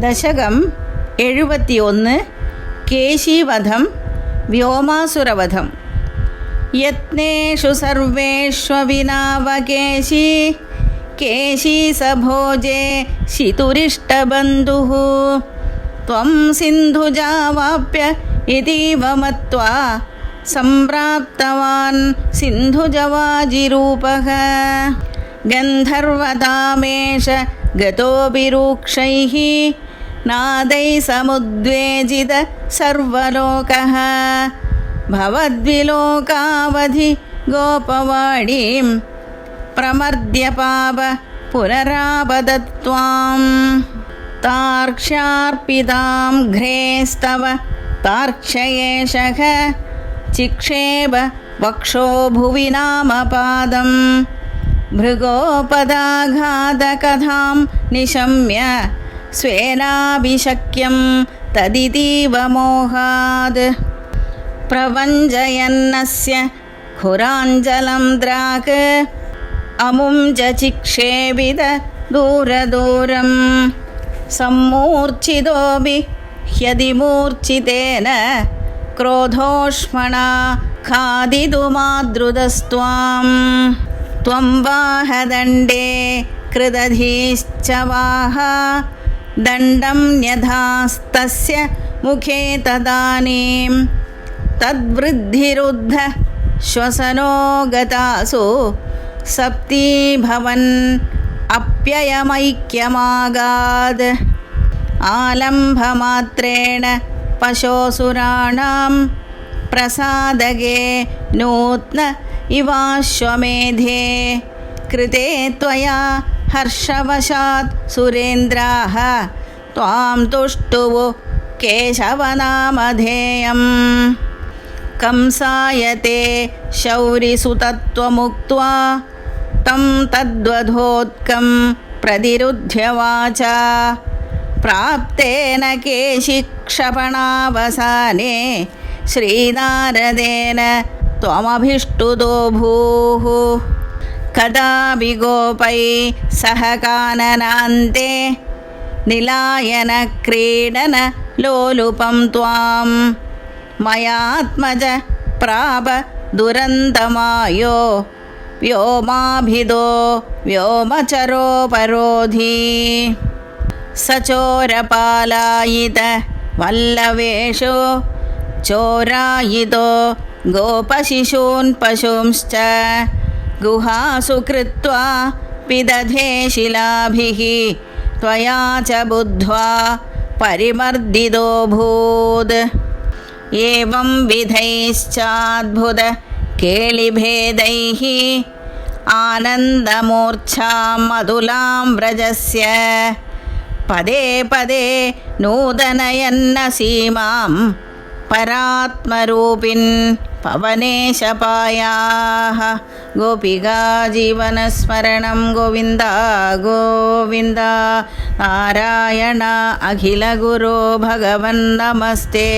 ദശകം 71 കേശീവധം വ്യോമാസുരവധം. യത്നേഷു സർവേഷ്വവിനാവകേശി കേശീ സഭോജേ ശിതുരിഷ്ടബന്ധുഃ ത്വം സിന്ധുജാവാപ്യ ഇതീവ മത്വാ സംപ്രാപ്തവാൻ സിന്ധുജവാജിരൂപഃ ഗന്ധർവതാമേഷ ഗതോഭിരൂക്ഷൈഃ നാദൈ സമുദ്വേജിത സർവലോകഃ ഭവദ്വിലോകാവധി ഗോപവാടീം പ്രമർദ്യ പാപ പുനരാപദത്വാം താർക്ഷ്യാർപ്പിതാം ഘ്രേസ്തവ താർക്ഷ്യയേഷഃ ചിക്ഷേപ വക്ഷോ ഭുവി നാമപാദം ഭൃഗോപദാഘാതകഥാം നിശമ്യ സ്വേനാഭിശക്യം തദിതീവ മോഹാത് പ്രവഞ്ചയന്നസ്യ ഖുരാഞ്ജലം ദ്രാക് അമും ചിക്ഷേപിത ദൂരദൂരം സമ്മൂർച്ഛിതോപി ഹ്യതിമൂർച്ഛിതേന ക്രോധോഷ്മണാ ഖാദിതുമാദ്രുതസ്ത്വാം ത്വം വാഹദണ്ഡേ കൃതധീശ്ച വാഹ ദണ്ഡം ന്യധാസ്തസ്യ മുഖേ തദാനീം തദ്വൃദ്ധിരുദ്ധ ശ്വസനോ ഗതാസു സപ്തീഭവൻ അപ്യയമൈക്യമാഗാത് ആലംഭമാത്രേണ പശോസുരാണാം പ്രസാദകേ നൂത്ന ഇവാശ്വമേധേ കൃതേ ത്വയാ ഹർഷവശാത് സുരേന്ദ്രാഃ ത്വാം തുഷ്ടുവു കേശവനാമധേയം കംസായ തേ ശൗരിസുതത്വമുക്ത്വാ തം തദ്വധോത്കം പ്രതിരുധ്യ വാചാ പ്രാപ്തേന കേശിക്ഷപണാവസാനേ ശ്രീനാരദേന ത്വമഭിഷ്ടുതോ ഭൂഃ കദാപി ഗോപൈ സഹ കാനനാന്തെ നിലായന ക്രീഡന ലോലുപം ത്വാം മയാത്മജ പ്രാപ ദുരന്തമായോ വ്യോമാഭിദോ വ്യോമചരോപരോധി സചോരപാലായിത വല്ലവേഷോ ചോരായിതോ ഗോപശിശൂൻ പശുംശ്ച ഗുഹാസു കൃത്വാ പിദധേ ശിലാഭിഃ ത്വയാ ച ബുദ്ധ്വാ പരിമർദിതോ ഭൂത് ഏവം വിധൈശ്ചാദ്ഭുത കേളിഭേദൈഃ ആനന്ദമൂർച്ഛാം മധുലാം വ്രജസ്യ പദേ പദേ നൂതനയന്നസീമാം പരാത്മരൂപിൻ പവനേശപായാഃ ഗോപികാ ജീവനസ്മരണം ഗോവിന്ദ ഗോവിന്ദ നാരായണ അഖില ഗുരോ ഭഗവൻ നമസ്തേ.